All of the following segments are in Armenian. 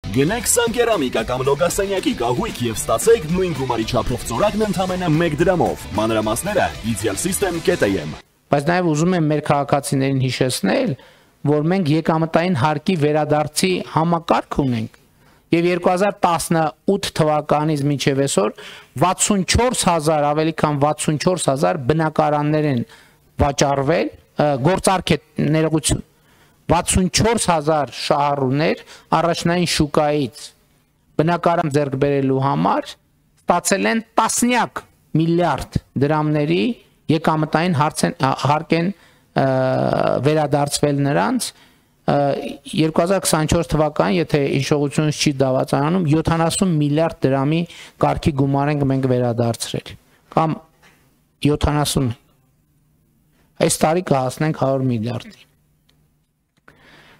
Գնեք Սանկերամիկա կամ Լոգասենյակի կահույք եւ ստացեք նույն գումարի չափով ծորակն ընդամենը 1 դրամով։ Մանրամասները idealsystem.am։ Բայց նաեւ ուզում եմ մեր քաղաքացիներին հիշեցնել, որ մենք եկամտային հարկի վերադարձի համակարգ ունենք եւ 2018 թվականից մինչեւ այսօր 64000 ավելի քան 64000 բնակարաններ են վաճառվել, գործարք է ներողություն 64000 շահառուներ առաջնային շուկայից բնակարան ձեռք բերելու համար ստացել են տասնյակ միլիարդ դրամների եկամտային հարկ են վերադարձվել նրանց 2024 թվականին, եթե հիշողությունս չի դավաճանում, 70 միլիարդ դրամի կարգի գումար ենք մենք վերադարձրել, կամ 70, այս տարի կհասնենք 100 միլիարդի։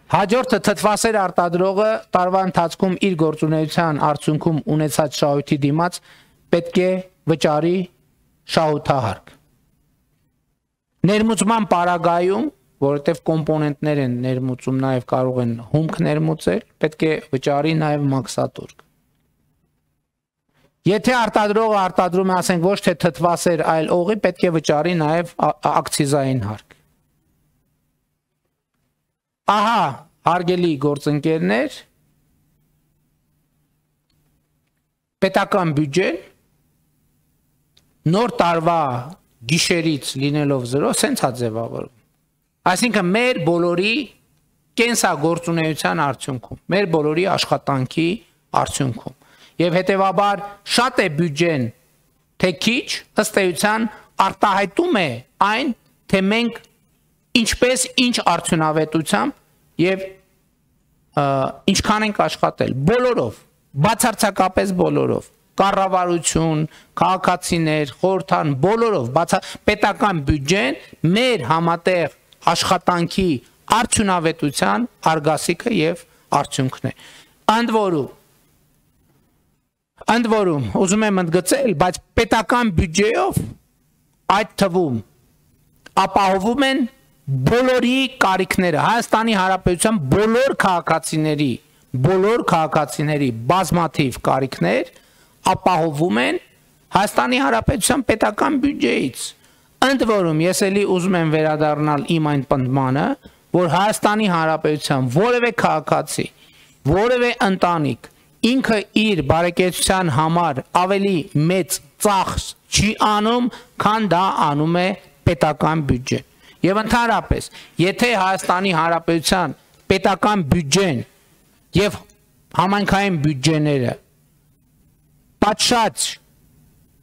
Հաջորդը թթվասեր արտադրողը տարվա ընթացքում իր գործունեության արդյունքում ունեցած շահույթի դիմաց պետք է վճարի շահութահարկ։ Ներմուծման պարագայում, որովհետև կոմպոնենտներ են ներմուծում, նաև կարող են հումք ներմուծել, պետք է վճարի նաև մաքսատուրք։ Եթե արտադրողը արտադրում է, ասենք, ոչ թե թթվասեր, այլ օղի, պետք է վճարի նաև ակցիզային հարկ։ Ահա, հարգելի գործընկերներ, պետական բյուջեն նոր տարվա գիշերից լինելով 0 սենց է ձևավորվում։ Այսինքն մեր բոլորի կենսագործունեության արդյունքում, մեր բոլորի աշխատանքի արդյունքում։ Եվ հետևաբար շատ է բյուջեն, թե քիչ, ըստ էության արտահայտում է այն, թե մենք ինչպես ինչ արդյունավետությամբ եւ ինչքան ենք աշխատել, բոլորով, բացարձակապես բոլորով, կառավարություն, քաղաքացիներ, խորհրդան, բոլորով, պետական բյուջեն մեր համատեղ աշխատանքի արդյունավետության արգասիքը եւ արդյունքն է։ Ընդ որում, ուզում եմ ընդգծել, բայց պետական բյուջեով այդ թվում ապահովում են բոլորի կարիքները, Հայաստանի Հանրապետության բոլոր քաղաքացիների բազմաթիվ կարիքներ ապահովում են Հայաստանի Հանրապետության պետական բյուջեից։ Ընդ որում, ես էլի ուզում եմ վերադառնալ իմ այն պնդմանը, որ Հայաստանի Հանրապետության որևէ քաղաքացի, որևէ ընտանիք ինքը իր բարեկեցության համար ավելի մեծ ծախս չի անում, քան դա անում է պետական բյուջեն։ Եվ ընդհանրապես, եթե Հայաստանի Հանրապետության պետական բյուջեն եւ համայնքային բյուջեները պատշաճ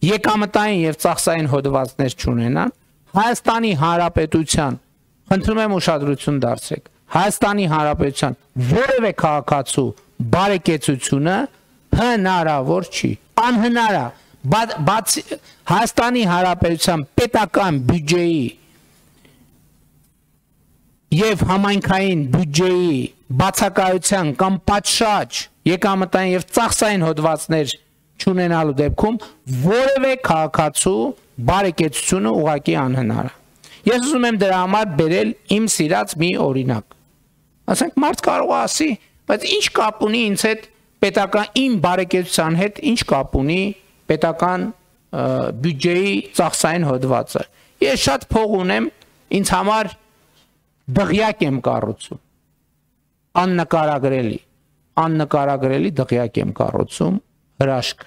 եկամտային եւ ծախսային հոդվածներ չունենան, Հայաստանի Հանրապետության, խնդրում եմ ուշադրություն դարձրեք, Հայաստանի Հանրապետության որևէ քաղաքացու բարեկեցությունը հնարավոր չի, անհնար է, բացի Հայաստանի Հանրապետության պետական բյուջեի եւ համայնքային բյուջեի բացակայության կամ պատշաճ եկամտային եւ ծախսային հոդվածներ չունենալու դեպքում որևէ քաղաքացու բարեկեցությունը ուղղակի անհնար է։ Ես ուզում եմ դրա համար բերել իմ սիրած մի օրինակ։ Ասենք մարդ կարող է ասի, բայց ինչ կապ ունի ինձ հետ պետական իմ բարեկեցության հետ, ինչ կապ ունի պետական բյուջեի ծախսային հոդվածը։ Ես շատ փող ունեմ, ինձ համար դղյակ եմ կառուցում։ Աննկարագրելի դղյակ եմ կառուցում, հրաշք։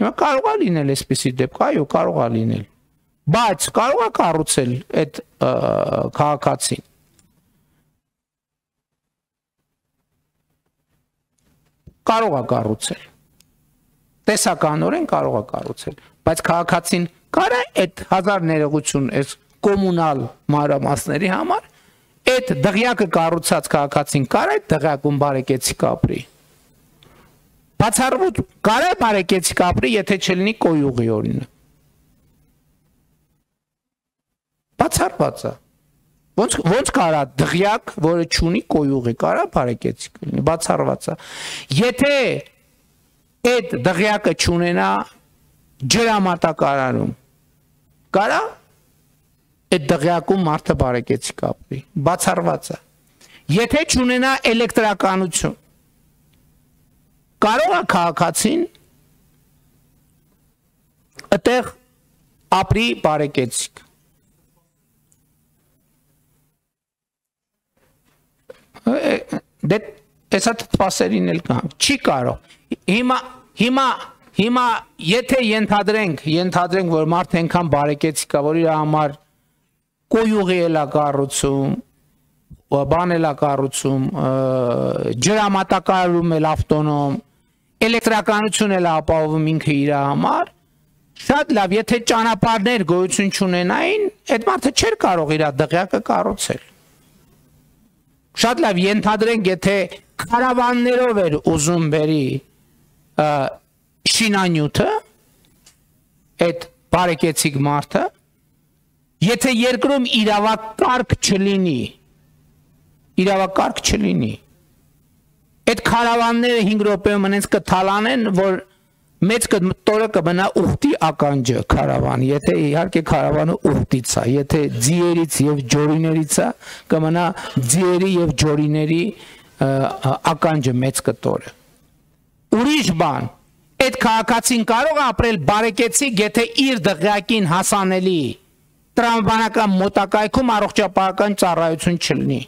Հիմա կարող է լինել այսպիսի դեպք, այո, կարող է լինել, բայց կարող է կառուցել այդ քաղաքացին։ Կարող է կառուցել, տեսականորեն կարող է կառուցել, բայց քաղաքացին կարա այդ հազար ներողություն այս կոմունալ մանրամասների համար, այդ դղյակը կառուցած քաղաքացին կարա այդ դղյակում բարեկեցիկ ապրի։ Բացառվում կարա բարեկեցիկ ապրի, եթե չլինի կոյուղի օրինը։ Բացառված է։ Ոնց կարա դղյակ, որը չունի կոյուղի, կարա բարեկեցիկ լինի, բացառված է։ Եթե այդ դղյակը չունենա ջրամատակարարում, կարա այդ դղյակում մարդը բարեկեցիկ ապրի, բացառված է։ Եթե չունենա էլեկտրականություն, կարող է քաղաքացին այդտեղ ապրի բարեկեցիկ։ Դե այսա տպասերին էլ կա, չի կարող։ Հիմա եթե ենթադրենք, որ մարդ այնքան բարեկեցիկ է, որ իր համար կոյուղի էլ է կառուցում, բան էլ է կառուցում, ջրամատակարարում էլ ավտոնոմ, էլեկտրականություն էլ ապահովում ինքը իր համար, շատ լավ, եթե ճանապարհներ գոյություն չունենային, այդ մարդը չէր կարող իր դղյակը կառուցել։ Շատ լավ, ենթադրենք, եթե քարավաններով էր ուզում բերի շինանյութը, այդ բարեկեցիկ մարդը, եթե երկրում իրավակարգ չլինի, այդ քարավանները 5 րոպեում ինձ կթալանեն, որ մեծ տորը կմնա ուխտի ականջը քարավան, եթե իհարկե քարավանը ուխտից է, եթե ձիերից եւ ջորիներից է, կմնա ձիերի եւ ջորիների ականջը մեծ կտորը։ Ուրիշ բան, այդ քաղաքացին կարող է ապրել բարեկեցիկ, եթե իր դղյակին հասանելի տրամաբանական մոտակայքում առողջապահական ծառայություն չլինի,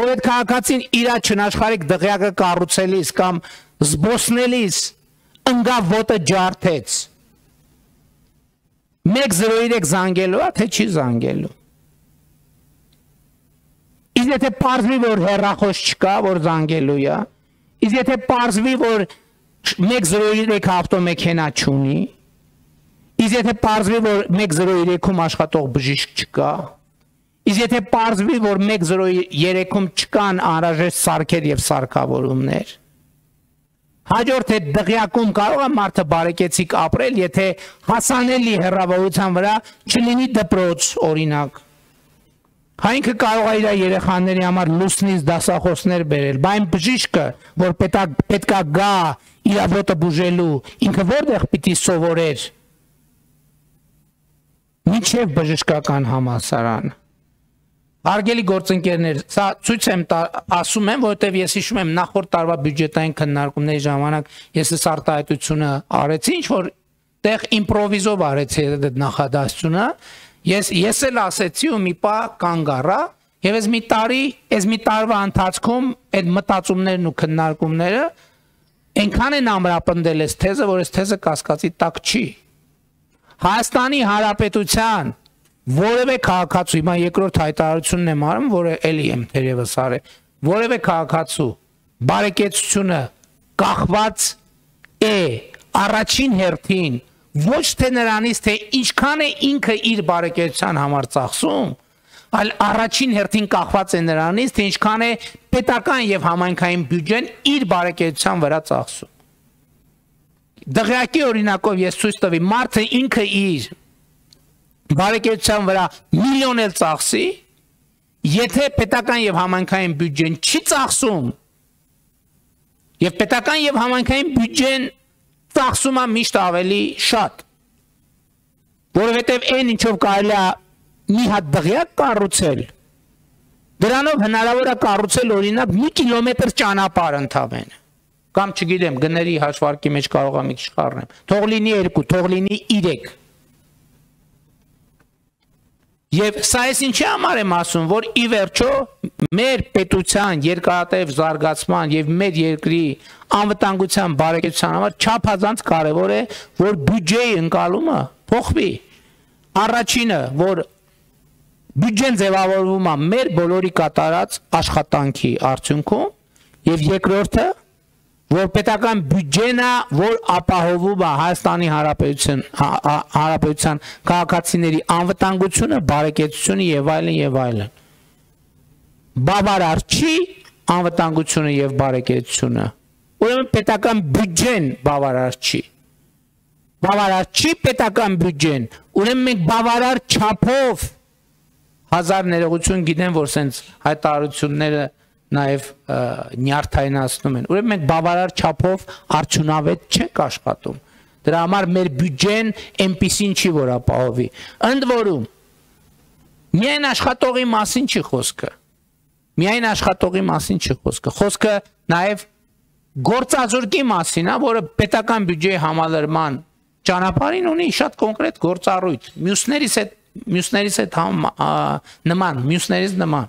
որ այդ քաղաքացին իր չնաշխարհիկ դղյակը կառուցելիս կամ զբոսնելիս ընկա ոտը ջարդեց 103 զանգելու է, թե չի զանգելու։ Իսկ եթե պարզվի, որ հեռախոս չկա, որ զանգելու է, իսկ եթե պարզվի, որ 103 ավտոմեքենա չունի, իսկ եթե պարզվի, որ 103-ում աշխատող բժիշկ չկա, իսկ եթե պարզվի, որ 103-ում չկան անհրաժեշտ սարքեր եւ սարքավորումներ, հաջորդ այդ դղյակում կարող է մարդը բարեկեցիկ ապրել, եթե հասանելի հեռավորության վրա չլինի դպրոց, օրինակ։ Ինքը կարող է իր երեխաների համար լուսնից դասախոսներ բերել, բայց այն բժիշկը, որ պետքա գա իր ոտը բուժելու, ինքը որտեղ պիտի սովորեր։ Մինչև բժշկական համալսարան։ Հարգելի գործընկերներ, սա ցույց եմ ասում եմ, որովհետև ես հիշում եմ նախորդ տարվա բյուջետային քննարկումների ժամանակ ես այս արտահայտությունը արեցի, ինչ որ տեղ իմպրովիզով արեցի այդ նախադասությունը, ես էլ ասեցի ու մի պա կանգ առա, եւ այս մի տարվա ընթացքում այդ մտածումներն ու քննարկումները այնքան են ամրապնդել այս թեզը, որ այս թեզը կասկածի տակ չի։ Հայաստանի Հանրապետության որևէ քաղաքացու, հիմա երկրորդ հայտարարությունն եմ արում, որը էլի եմ թերևս արել, որևէ քաղաքացու բարեկեցությունը կախված է առաջին հերթին ոչ թե նրանից, թե ինչքան է ինքը իր բարեկեցության համար ծախսում, այլ առաջին հերթին կախված է նրանից, թե ինչքան է պետական եւ համայնքային բյուջեն իր բարեկեցության վրա ծախսում։ Դղյակի օրինակով ես ցույց տվի, մարդը ինքը իր բարեկեցության վրա միլիոն էլ ծախսի, եթե պետական եւ համայնքային բյուջեն չի ծախսում, եւ պետական եւ համայնքային բյուջեն ծախսում է միշտ ավելի շատ, որովհետեւ այն ինչով կարելի է մի հատ դղյակ կառուցել, դրանով հնարավոր է կառուցել օրինակ 1 կիլոմետր ճանապարհ ընդամենը, կամ չգիտեմ, գների հաշվարկի մեջ կարող եմ մի քիչ խառնեմ, թող լինի 2, թող լինի 3։ Եվ սա ես ինչի համար եմ ասում, որ ի վերջո մեր պետության երկարատև զարգացման եւ մեր երկրի անվտանգության բարեկեցության համար չափազանց կարևոր է, որ բյուջեի ընկալումը փոխվի։ Առաջինը, որ բյուջեն ձևավորվում է մեր բոլորի կատարած աշխատանքի արդյունքում, եւ երկրորդը, որ պետական բյուջենը, որ ապահովում է Հայաստանի Հանրապետության քաղաքացիների անվտանգությունը, բարեկեցությունը եւ այլն։ Բավարար չի անվտանգությունը եւ բարեկեցությունը։ Ուրեմն պետական բյուջեն բավարար չի։ Բավարար չի պետական բյուջեն, ուրեմն մենք բավարար չափով հազար ներողություն գիտեմ, որ սենց հայտարարությունները նաև նյարդայնացնում են։ Ուրեմն մենք բավարար չափով արդյունավետ չենք աշխատում։ Դրա համար մեր բյուջեն այնպիսին չի, որ ապահովի։ Ընդ որում, միայն աշխատողի մասին չի խոսքը։ Միայն աշխատողի մասին չի խոսքը։ Խոսքը նաև գործազուրկի մասին, որը պետական բյուջեի համալրման ճանապարհին ունի շատ կոնկրետ գործառույթ։ Մյուսներից նման։